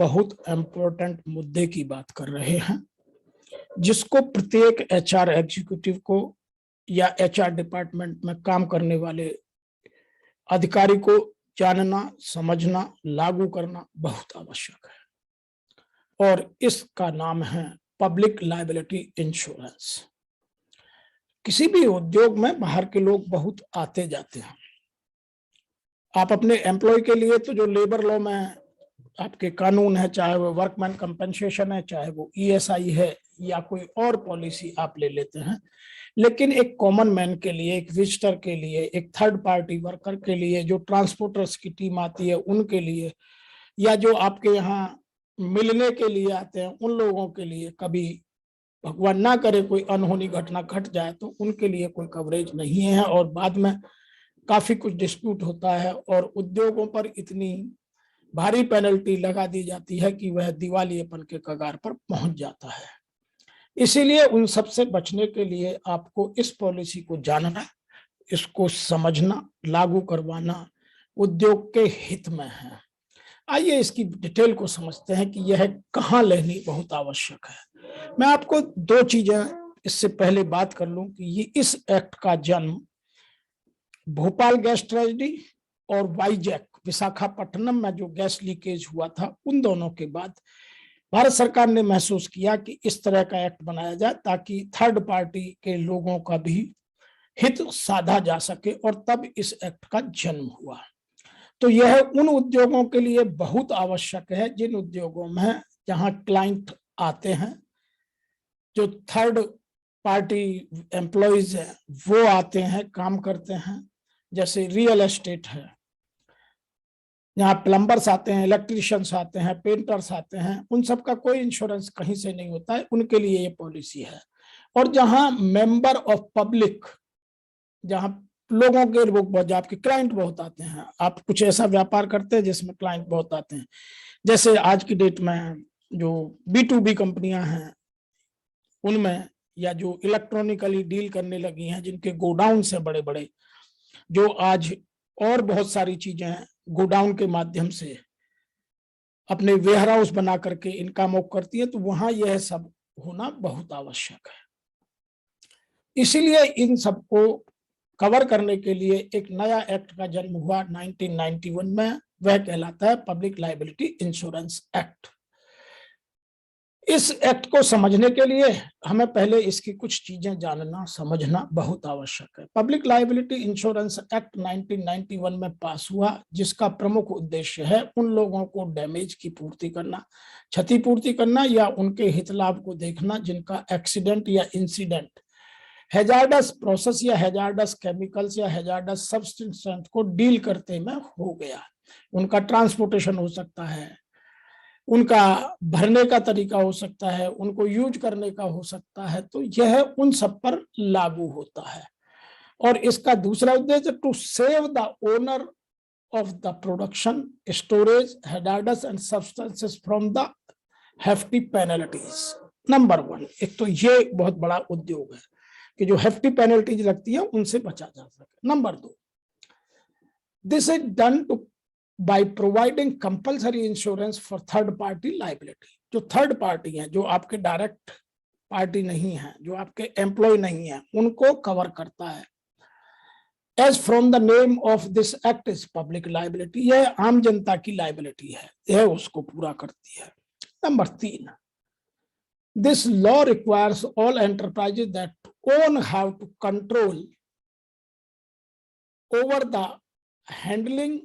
बहुत इम्पोर्टेंट मुद्दे की बात कर रहे हैं, जिसको प्रत्येक एचआर एग्जीक्यूटिव को या एचआर डिपार्टमेंट में काम करने वाले अधिकारी को जानना, समझना, लागू करना बहुत आवश्यक है। और इसका नाम है पब्लिक लायबिलिटी इंश्योरेंस। किसी भी उद्योग में बाहर के लोग बहुत आते जाते हैं। आप अपने एम्प्लॉय के लिए तो जो लेबर लॉ में आपके कानून है, चाहे वो वर्कमैन कंपनसेशन है, चाहे वो ईएसआई है या कोई और पॉलिसी आप ले लेते हैं, लेकिन एक कॉमन मैन के लिए, एक विजिटर के लिए, एक थर्ड पार्टी वर्कर के लिए, जो ट्रांसपोर्टर्स की टीम आती है उनके लिए, या जो आपके यहाँ मिलने के लिए आते हैं उन लोगों के लिए, कभी भगवान ना करे कोई अनहोनी घटना घट जाए तो उनके लिए कोई कवरेज नहीं है और बाद में काफी कुछ डिस्प्यूट होता है और उद्योगों पर इतनी भारी पेनल्टी लगा दी जाती है कि वह दिवालियेपन के कगार पर पहुंच जाता है। इसीलिए उन सब से बचने के लिए आपको इस पॉलिसी को जानना, इसको समझना, लागू करवाना उद्योग के हित में है। आइए इसकी डिटेल को समझते हैं कि यह कहाँ लेनी बहुत आवश्यक है। मैं आपको दो चीजें इससे पहले बात कर लूं कि ये इस एक्ट का जन्म भोपाल गैस ट्रेजेडी और वाईजैक विशाखापट्टनम में जो गैस लीकेज हुआ था, उन दोनों के बाद भारत सरकार ने महसूस किया कि इस तरह का एक्ट बनाया जाए ताकि थर्ड पार्टी के लोगों का भी हित साधा जा सके, और तब इस एक्ट का जन्म हुआ। तो यह उन उद्योगों के लिए बहुत आवश्यक है जिन उद्योगों में जहां क्लाइंट आते हैं, जो थर्ड पार्टी एम्प्लॉयज हैं वो आते हैं, काम करते हैं, जैसे रियल एस्टेट है, यहाँ प्लम्बर्स आते हैं, इलेक्ट्रिशियंस आते हैं, पेंटर्स आते हैं, उन सब का कोई इंश्योरेंस कहीं से नहीं होता है, उनके लिए ये पॉलिसी है। और जहां मेंबर ऑफ पब्लिक, जहां लोगों के लोग, आपके क्लाइंट बहुत आते हैं, आप कुछ ऐसा व्यापार करते हैं जिसमें क्लाइंट बहुत आते हैं, जैसे आज की डेट में जो B2B कंपनियां हैं उनमें, या जो इलेक्ट्रॉनिकली डील करने लगी हैं, जिनके गोडाउन से बड़े बड़े, जो आज और बहुत सारी चीजें गोडाउन के माध्यम से अपने वेयरहाउस बना करके इनकम करती है, तो वहां यह सब होना बहुत आवश्यक है। इसीलिए इन सबको कवर करने के लिए एक नया एक्ट का जन्म हुआ 1991 में, वह कहलाता है पब्लिक लायबिलिटी इंश्योरेंस एक्ट। इस एक्ट को समझने के लिए हमें पहले इसकी कुछ चीजें जानना, समझना बहुत आवश्यक है। पब्लिक लायबिलिटी इंश्योरेंस एक्ट 1991 में पास हुआ, जिसका प्रमुख उद्देश्य है उन लोगों को डैमेज की पूर्ति करना, क्षतिपूर्ति करना, या उनके हित लाभ को देखना जिनका एक्सीडेंट या इंसिडेंट हैजार्डस प्रोसेस या हैजार्डस केमिकल्स या हैजार्डस सब्सटेंस को डील करते में हो गया। उनका ट्रांसपोर्टेशन हो सकता है, उनका भरने का तरीका हो सकता है, उनको यूज करने का हो सकता है, तो यह उन सब पर लागू होता है। और इसका दूसरा उद्देश्य to save the owner of the production, storage, hazardous and substances from the hefty penalties. Number 1, एक तो ये बहुत बड़ा उद्योग है कि जो हेफ्टी पेनल्टीज लगती है उनसे बचा जा सके। Number 2, this is done to by providing compulsory insurance for third party liability। जो थर्ड पार्टी हैं, जो आपके डायरेक्ट पार्टी नहीं है, जो आपके एम्प्लॉय नहीं है, उनको कवर करता है। As from the name of this act is public liability, यह आम जनता की लाइबिलिटी है, यह उसको पूरा करती है। Number 3, this law requires all enterprises that own have to control over the handling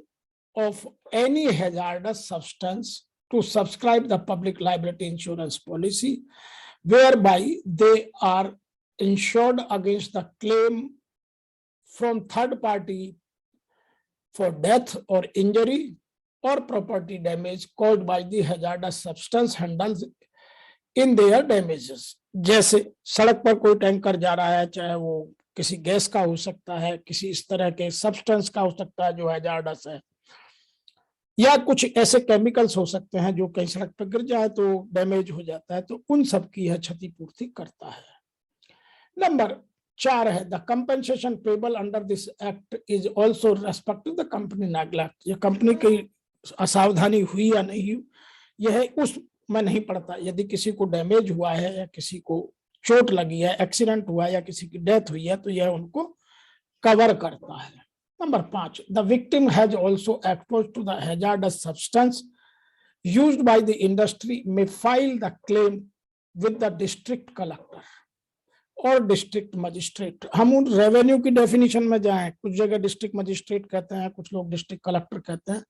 of any hazardous substance to subscribe the public liability insurance policy, whereby they are insured against the claim from third party for death or injury or property damage caused by the hazardous substance handles in their damages। जैसे सड़क पर कोई tanker जा रहा है, चाहे वो किसी गैस का हो सकता है, किसी इस तरह के सब्सटेंस का हो सकता है जो हैजार्डस है, या कुछ ऐसे केमिकल्स हो सकते हैं जो कहीं सड़क पर गिर जाए तो डैमेज हो जाता है, तो उन सब की यह क्षतिपूर्ति करता है। नंबर 4 है the compensation payable under this act is also respect to the company neglect. ये कंपनी की असावधानी हुई या नहीं हुई, यह उस में नहीं पड़ता। यदि किसी को डैमेज हुआ है या किसी को चोट लगी है, एक्सीडेंट हुआ है या किसी की डेथ हुई है, तो यह उनको कवर करता है। Number 5, the victim has also exposed to the hazardous substance used by the industry may file the claim with the district collector और डिस्ट्रिक्ट मजिस्ट्रेट। हम उन रेवेन्यू की डेफिनेशन में जाएं, कुछ जगह डिस्ट्रिक्ट मजिस्ट्रेट कहते हैं, कुछ लोग डिस्ट्रिक्ट कलेक्टर कहते हैं।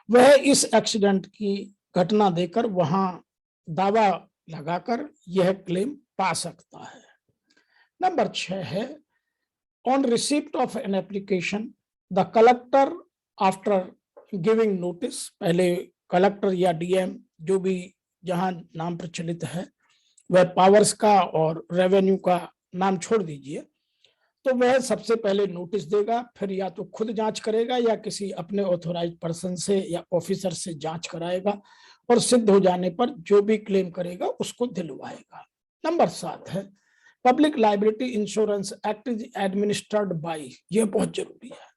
वह इस एक्सीडेंट की घटना देकर वहां दावा लगाकर यह क्लेम पा सकता है। नंबर 6 है, on receipt of an application the collector after giving notice, पहले कलेक्टर या डीएम जो भी जहां नाम प्रचलित है वह पावर्स का और रेवेन्यू का नाम छोड़ दीजिए, तो वह सबसे पहले नोटिस देगा, फिर या तो खुद जांच करेगा या किसी अपने ऑथोराइज पर्सन से या ऑफिसर से जांच कराएगा और सिद्ध हो जाने पर जो भी क्लेम करेगा उसको दिलवाएगा। नंबर 7 है, public liability insurance act is administered by, यह बहुत जरूरी है।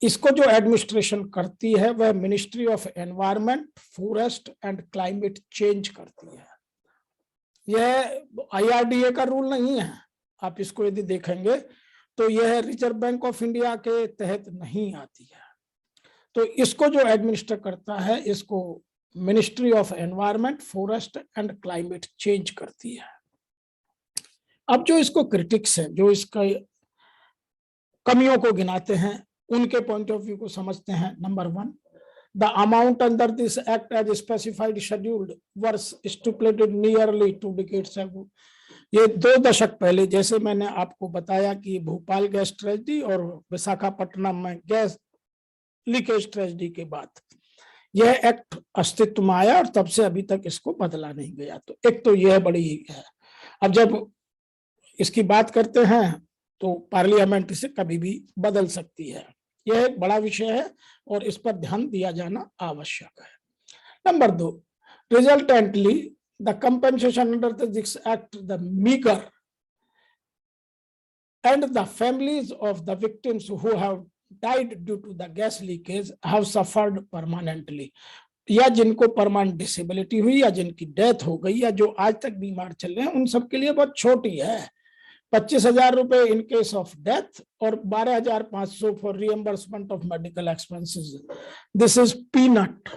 इसको जो एडमिनिस्ट्रेशन करती है वह ministry of environment, forest and climate change करती है। यह आईआरडीए का रूल नहीं है। आप इसको यदि देखेंगे तो यह रिजर्व बैंक ऑफ इंडिया के तहत नहीं आती है। तो इसको जो एडमिनिस्टर करता है इसको ministry of environment, forest and climate change करती है। अब जो इसको क्रिटिक्स हैं, जो इसका कमियों को गिनाते हैं, उनके पॉइंट ऑफ व्यू को समझते हैं। Number 1, the amount under this act as specified scheduled was stipulated nearly 2 decades ago। ये 2 दशक पहले, जैसे मैंने आपको बताया कि भोपाल गैस ट्रेजेडी और विशाखापट्टनम में गैस लीकेज ट्रेजेडी के बाद यह एक्ट अस्तित्व में आया और तब से अभी तक इसको बदला नहीं गया। तो एक तो यह बड़ी है। अब जब इसकी बात करते हैं तो पार्लियामेंट इसे कभी भी बदल सकती है। यह एक बड़ा विषय है और इस पर ध्यान दिया जाना आवश्यक है। Number 2, resultantly the compensation under this act the meagre and the families of the victims who have died due to the gas leakage have suffered permanently, या जिनको परमानेंट डिसेबिलिटी हुई या जिनकी डेथ हो गई या जो आज तक बीमार चल रहे हैं, उन सबके लिए बहुत छोटी है। 25,000 रुपए इन केस ऑफ डेथ और 12,500 for reimbursement of medical expenses. This is peanut,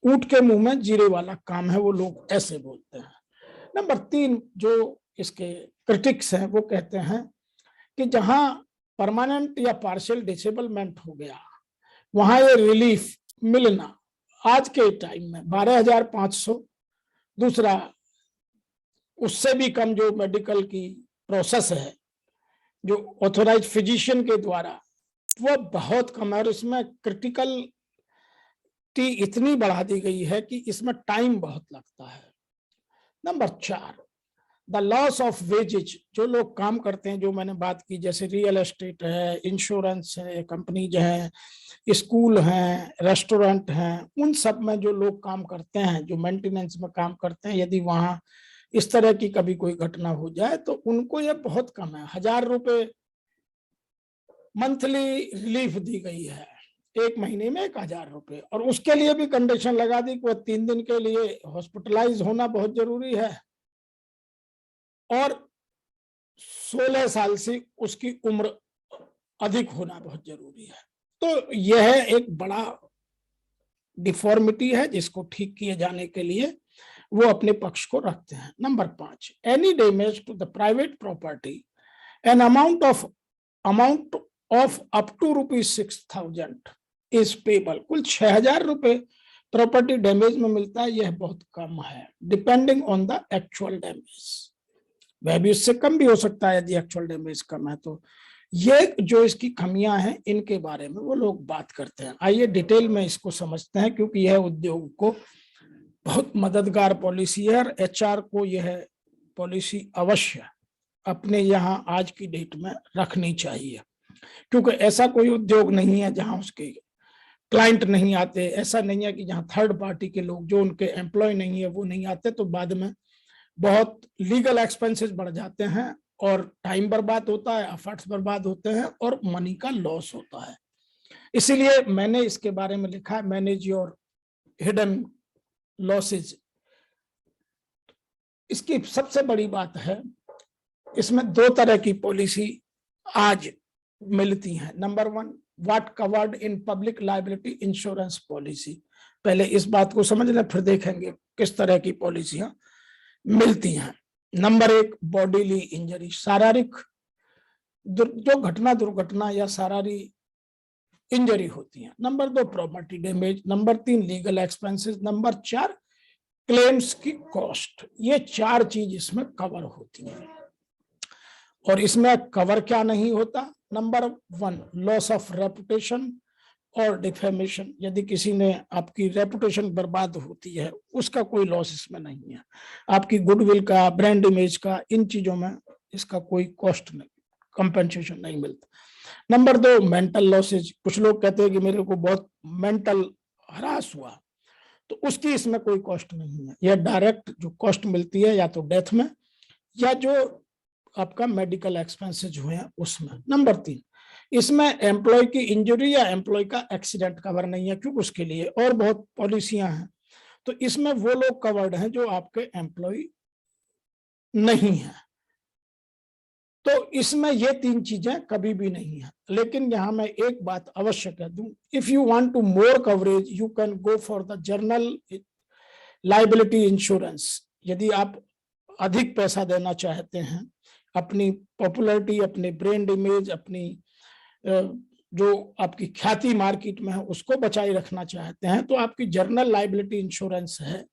ऊंट के मुंह में जीरे वाला काम है, वो लोग ऐसे बोलते हैं। नंबर 3, जो इसके क्रिटिक्स हैं वो कहते हैं कि जहां परमानेंट या पार्शियल डिसेबलमेंट हो गया वहां ये रिलीफ मिलना आज के टाइम में 12,500, दूसरा उससे भी कम जो मेडिकल की प्रोसेस है जो ऑथोराइज फिजिशियन के द्वारा, वो बहुत कम है और इसमें क्रिटिकलिटी इतनी बढ़ा दी गई है कि इसमें टाइम बहुत लगता है। Number 4, the loss of wages, जो लोग काम करते हैं, जो मैंने बात की, जैसे रियल एस्टेट है, इंश्योरेंस है, कंपनीज हैं, स्कूल हैं, रेस्टोरेंट हैं, उन सब में जो लोग काम करते हैं, जो मेंटेनेंस में काम करते हैं, यदि वहां इस तरह की कभी कोई घटना हो जाए तो उनको यह बहुत कम है। 1,000 रुपए मंथली रिलीफ दी गई है, 1 महीने में 1,000 रुपए, और उसके लिए भी कंडीशन लगा दी कि वह 3 दिन के लिए हॉस्पिटलाइज होना बहुत जरूरी है और 16 साल से उसकी उम्र अधिक होना बहुत जरूरी है। तो यह एक बड़ा डिफॉर्मिटी है जिसको ठीक किए जाने के लिए वो अपने पक्ष को रखते हैं। Number 5, any damage to the private property an amount of up to ₹6,000 is payable. कुल 6,000 रुपए प्रॉपर्टी डैमेज में मिलता है, यह बहुत कम है, depending on the actual damage. वह भी उससे कम भी हो सकता है यदि एक्चुअल डैमेज कम है। तो ये जो इसकी खामियां हैं इनके बारे में वो लोग बात करते हैं। आइए डिटेल में इसको समझते हैं, क्योंकि यह उद्योग को बहुत मददगार पॉलिसी है और एचआर को यह पॉलिसी अवश्य अपने यहाँ आज की डेट में रखनी चाहिए, क्योंकि ऐसा कोई उद्योग नहीं है जहां उसके क्लाइंट नहीं आते। ऐसा नहीं है कि जहां थर्ड पार्टी के लोग जो उनके एम्प्लॉय नहीं है वो नहीं आते, तो बाद में बहुत लीगल एक्सपेंसेस बढ़ जाते हैं और टाइम बर्बाद होता है, एफर्ट्स बर्बाद होते हैं और मनी का लॉस होता है। इसीलिए मैंने इसके बारे में लिखा है, मैनेज योर हिडन लॉसेज, इसकी सबसे बड़ी बात है, इसमें दो तरह की पॉलिसी आज मिलती हैं। Number one, what covered in public liability insurance policy. पहले इस बात को समझ लें, फिर देखेंगे किस तरह की पॉलिसियां मिलती हैं। नंबर एक, बॉडीली इंजरी, शारीरिक जो घटना, दुर्घटना या शारीरिक इंजरी होती है। नंबर दो, प्रॉपर्टी डैमेज। नंबर तीन, लीगल एक्सपेंसेस। नंबर चार, क्लेम्स की कॉस्ट। ये चार चीज इसमें कवर होती है। और इसमें कवर क्या नहीं होता? Number one, loss of reputation और डिफेमेशन। यदि किसी ने आपकी रेपुटेशन बर्बाद होती है, उसका कोई लॉस इसमें नहीं है। आपकी गुडविल का, ब्रांड इमेज का, इन चीजों में इसका कोई कॉस्ट नहीं, कंपेंसेशन नहीं मिलता। नंबर दो, मेंटल लॉसेज। कुछ लोग कहते हैं कि मेरे को बहुत मेंटल हरास हुआ, तो उसकी इसमें कोई कॉस्ट नहीं है। यह डायरेक्ट जो कॉस्ट मिलती है या तो डेथ में या जो आपका मेडिकल एक्सपेंसेस हुए हैं उसमें। नंबर तीन, इसमें एम्प्लॉय की इंजरी या एम्प्लॉय का एक्सीडेंट कवर नहीं है, क्योंकि उसके लिए और बहुत पॉलिसियां हैं। तो इसमें वो लोग कवर्ड हैं जो आपके एम्प्लॉय नहीं है। तो इसमें ये तीन चीजें कभी भी नहीं है। लेकिन यहां मैं एक बात अवश्य कह दूं, if you want to more coverage you can go for the general liability insurance. यदि आप अधिक पैसा देना चाहते हैं, अपनी पॉपुलैरिटी, अपने ब्रांड इमेज, अपनी जो आपकी ख्याति मार्केट में है उसको बचाए रखना चाहते हैं, तो आपकी जनरल लायबिलिटी इंश्योरेंस है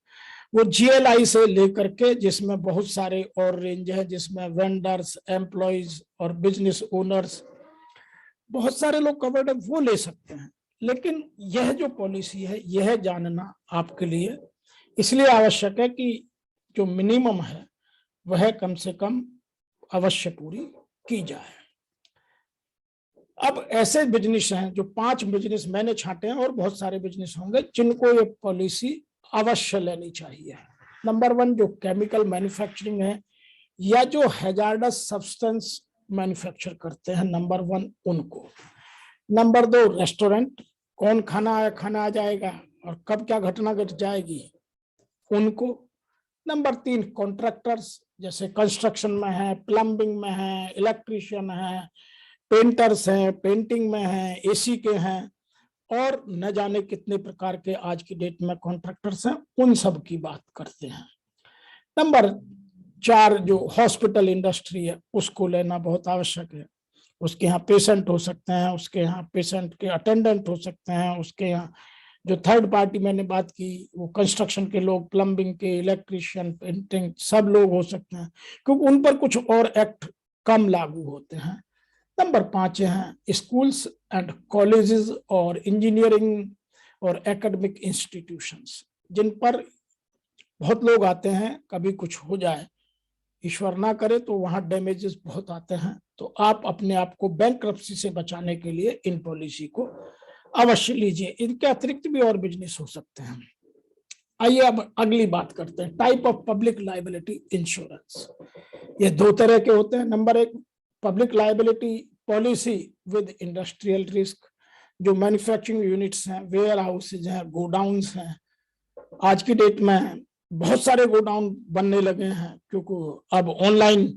वो GLI से लेकर के, जिसमें बहुत सारे और रेंज है, जिसमें वेंडर्स, एम्प्लॉइज और बिजनेस ओनर्स, बहुत सारे लोग कवर्ड है, वो ले सकते हैं। लेकिन यह जो पॉलिसी है, यह जानना आपके लिए इसलिए आवश्यक है कि जो मिनिमम है वह कम से कम अवश्य पूरी की जाए। अब ऐसे बिजनेस हैं, जो 5 बिजनेस मैंने छांटे हैं, और बहुत सारे बिजनेस होंगे जिनको ये पॉलिसी अवश्य लेनी चाहिए। नंबर वन, जो केमिकल मैन्युफैक्चरिंग है या जो हैजार्डस सब्सटेंस मैन्युफैक्चर करते हैं, नंबर वन उनको। नंबर दो, रेस्टोरेंट, कौन खाना आ जाएगा और कब क्या घटना घट जाएगी, उनको। नंबर तीन, कॉन्ट्रैक्टर्स, जैसे कंस्ट्रक्शन में है, प्लम्बिंग में है, इलेक्ट्रिशियन है, पेंटर्स हैं, पेंटिंग में हैं, AC के हैं, और न जाने कितने प्रकार के आज की डेट में कॉन्ट्रैक्टर्स हैं, उन सब की बात करते हैं। नंबर चार, जो हॉस्पिटल इंडस्ट्री है, उसको लेना बहुत आवश्यक है। उसके यहाँ पेशेंट हो सकते हैं, उसके यहाँ पेशेंट के अटेंडेंट हो सकते हैं, उसके यहाँ जो थर्ड पार्टी मैंने बात की वो कंस्ट्रक्शन के लोग, प्लम्बिंग के, इलेक्ट्रिशियन, पेंटिंग, सब लोग हो सकते हैं, क्योंकि उन पर कुछ और एक्ट कम लागू होते हैं। नंबर 5 हैं स्कूल्स एंड कॉलेजेस और इंजीनियरिंग और एकेडमिक इंस्टीट्यूशंस, जिन पर बहुत लोग आते हैं, कभी कुछ हो जाए, ईश्वर ना करे, तो वहां डैमेजेस बहुत आते हैं। तो आप अपने आप को बैंकरप्सी से बचाने के लिए इन पॉलिसी को अवश्य लीजिए। इनके अतिरिक्त भी और बिजनेस हो सकते हैं। आइए अब अगली बात करते हैं, type of public liability insurance. ये दो तरह के होते हैं। नंबर एक, public liability policy with industrial risk, जो मैन्युफैक्चरिंग यूनिट्स हैं, वेयर हाउसेज हैं, गोडाउन्स हैं। आज की डेट में बहुत सारे गोडाउन बनने लगे हैं, क्योंकि अब ऑनलाइन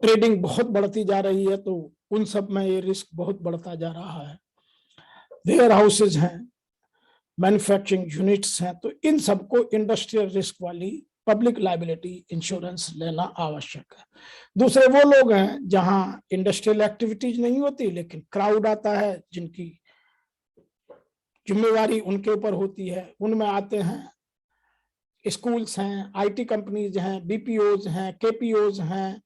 ट्रेडिंग बहुत बढ़ती जा रही है, तो उन सब में ये रिस्क बहुत बढ़ता जा रहा है। वेयर हाउसेज हैं, मैन्युफैक्चरिंग यूनिट्स हैं, तो इन सबको इंडस्ट्रियल रिस्क वाली पब्लिक लायबिलिटी इंश्योरेंस लेना आवश्यक है। दूसरे वो लोग हैं जहां इंडस्ट्रियल एक्टिविटीज नहीं होती, लेकिन क्राउड आता है, जिनकी जिम्मेवारी उनके ऊपर होती है, उनमें आते हैं स्कूल्स हैं, IT कंपनीज हैं, BPOs हैं, KPOs हैं,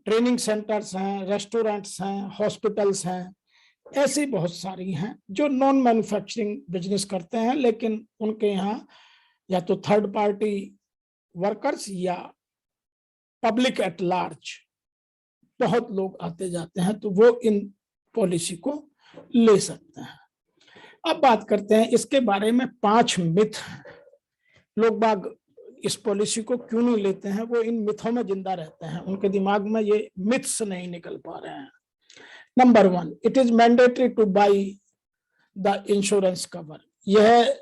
ट्रेनिंग सेंटर्स हैं, रेस्टोरेंट्स हैं, हॉस्पिटल्स हैं। ऐसी बहुत सारी हैं जो नॉन मैन्युफैक्चरिंग बिजनेस करते हैं, लेकिन उनके यहाँ या तो थर्ड पार्टी वर्कर्स या पब्लिक एट लार्ज बहुत लोग आते जाते हैं, तो वो इन पॉलिसी को ले सकते हैं। अब बात करते हैं इसके बारे में 5 मिथ हैं। लोग बाग इस पॉलिसी को क्यों नहीं लेते हैं, वो इन मिथों में जिंदा रहते हैं, उनके दिमाग में ये मिथ्स नहीं निकल पा रहे हैं। Number 1, it is mandatory two by the insurance cover. यह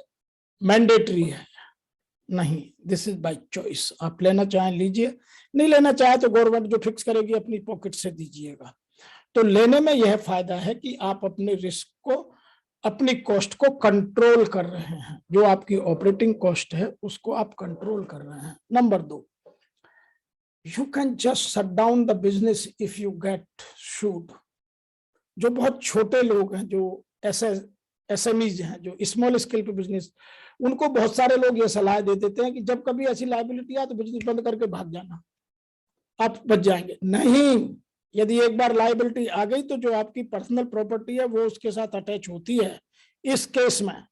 मैंडेटरी है, नहीं, दिस इज बाय चॉइस। आप लेना चाहें लीजिए, नहीं लेना चाहे तो गवर्नमेंट जो फिक्स करेगी अपनी पॉकेट से दीजिएगा। तो लेने में यह फायदा है कि आप अपने रिस्क को, अपनी कॉस्ट को कंट्रोल कर रहे हैं। जो आपकी ऑपरेटिंग कॉस्ट है उसको आप कंट्रोल कर रहे हैं। Number 2, you can just shut down the business if you get sued. जो बहुत छोटे लोग हैं, जो एसएमईज हैं, जो स्मॉल स्केल पे बिजनेस, उनको बहुत सारे लोग ये सलाह दे देते हैं कि जब कभी ऐसी लायबिलिटी आए तो बिजनेस बंद करके भाग जाना, आप बच जाएंगे। नहीं, यदि एक बार लायबिलिटी आ गई तो जो आपकी पर्सनल प्रॉपर्टी है वो उसके साथ अटैच होती है इस केस में,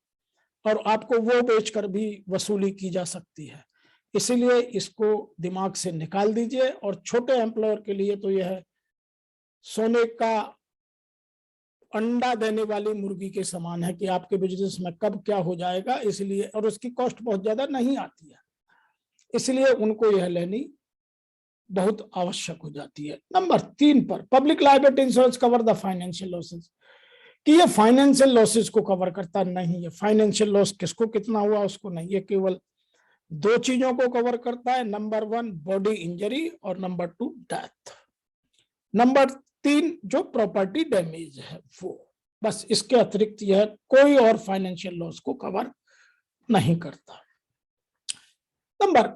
और आपको वो बेचकर भी वसूली की जा सकती है। इसीलिए इसको दिमाग से निकाल दीजिए। और छोटे एम्प्लॉयर के लिए तो यह सोने का अंडा देने वाली मुर्गी के समान है कि आपके बिजनेस में कब क्या हो जाएगा। इसलिए, और उसकी कॉस्ट बहुत ज्यादा नहीं आती है, इसलिए उनको यह लेनी बहुत आवश्यक हो जाती है। नंबर 3 पर, public liability insurance cover the financial losses, कि ये फाइनेंशियल लॉसेस को कवर करता नहीं है। फाइनेंशियल लॉस किसको कितना हुआ उसको नहीं, ये केवल 2 चीजों को कवर करता है। नंबर 1 बॉडी इंजरी और नंबर 2 डेथ। नंबर 3 जो प्रॉपर्टी डैमेज है वो, बस इसके अतिरिक्त यह कोई और फाइनेंशियल लॉस को कवर नहीं करता। Number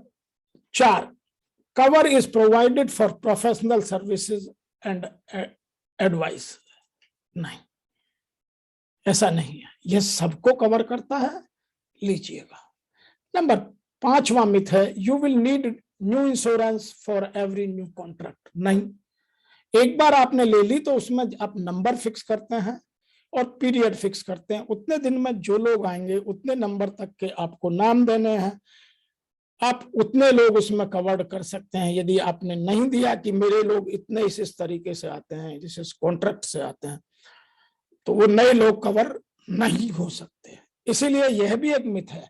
4, cover is provided for professional services and advice। नहीं, ऐसा नहीं है, यह सबको कवर करता है, लीजिएगा। नंबर 5वां मिथ है, you will need new insurance for every new contract. नहीं, एक बार आपने ले ली तो उसमें आप नंबर फिक्स करते हैं और पीरियड फिक्स करते हैं। उतने दिन में जो लोग आएंगे उतने नंबर तक के आपको नाम देने हैं, आप उतने लोग उसमें कवर्ड कर सकते हैं। यदि आपने नहीं दिया कि मेरे लोग इतने इस तरीके से आते हैं, जिस कॉन्ट्रैक्ट से आते हैं, तो वो नए लोग कवर नहीं हो सकते। इसीलिए यह भी एक मिथ है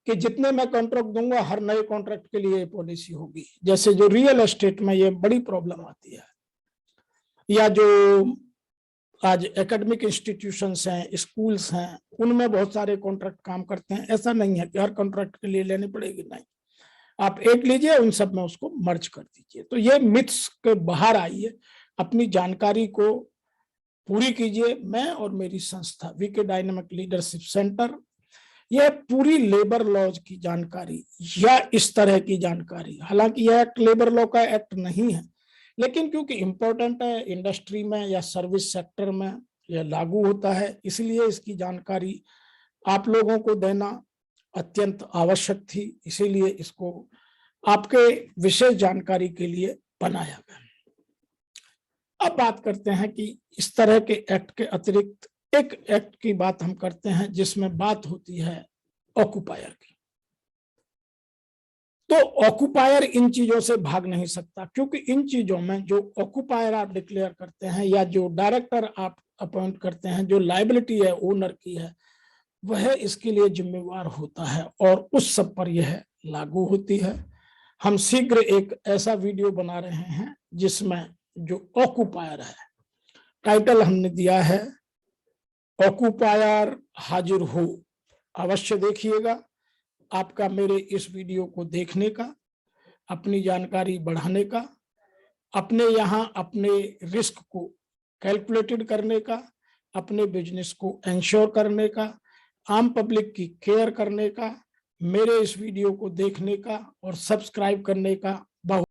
कि जितने मैं कॉन्ट्रैक्ट दूंगा हर नए कॉन्ट्रैक्ट के लिए पॉलिसी होगी। जैसे जो रियल एस्टेट में ये बड़ी प्रॉब्लम आती है, या जो आज एकेडमिक इंस्टीट्यूशंस हैं, स्कूल्स हैं, उनमें बहुत सारे कॉन्ट्रैक्ट काम करते हैं। ऐसा नहीं है कि हर कॉन्ट्रैक्ट के लिए लेनी पड़ेगी, नहीं, आप एक लीजिए, उन सब में उसको मर्ज कर दीजिए। तो ये मिथ्स के बाहर आइए, अपनी जानकारी को पूरी कीजिए। मैं और मेरी संस्था वीके डायनामिक लीडरशिप सेंटर, यह पूरी लेबर लॉज की जानकारी या इस तरह की जानकारी, हालांकि यह एक्ट लेबर लॉ का एक्ट नहीं है, लेकिन क्योंकि इम्पोर्टेंट है, इंडस्ट्री में या सर्विस सेक्टर में यह लागू होता है, इसलिए इसकी जानकारी आप लोगों को देना अत्यंत आवश्यक थी। इसीलिए इसको आपके विशेष जानकारी के लिए बनाया गया। अब बात करते हैं कि इस तरह के एक्ट के अतिरिक्त एक एक्ट की बात हम करते हैं जिसमें बात होती है ऑक्यूपायर की। तो ऑक्यूपायर इन चीजों से भाग नहीं सकता, क्योंकि इन चीजों में जो ऑक्यूपायर आप डिक्लेयर करते हैं या जो डायरेक्टर आप अपॉइंट करते हैं, जो लायबिलिटी है ओनर की है, वह इसके लिए जिम्मेवार होता है और उस सब पर यह लागू होती है। हम शीघ्र एक ऐसा वीडियो बना रहे हैं जिसमें जो ऑक्यूपायर है, टाइटल हमने दिया है ऑक्यूपायर हाजिर हो। अवश्य देखिएगा। आपका मेरे इस वीडियो को देखने का, अपनी जानकारी बढ़ाने का, अपने यहाँ अपने रिस्क को कैलकुलेटेड करने का, अपने बिजनेस को इंश्योर करने का, आम पब्लिक की केयर करने का, मेरे इस वीडियो को देखने का और सब्सक्राइब करने का बहुत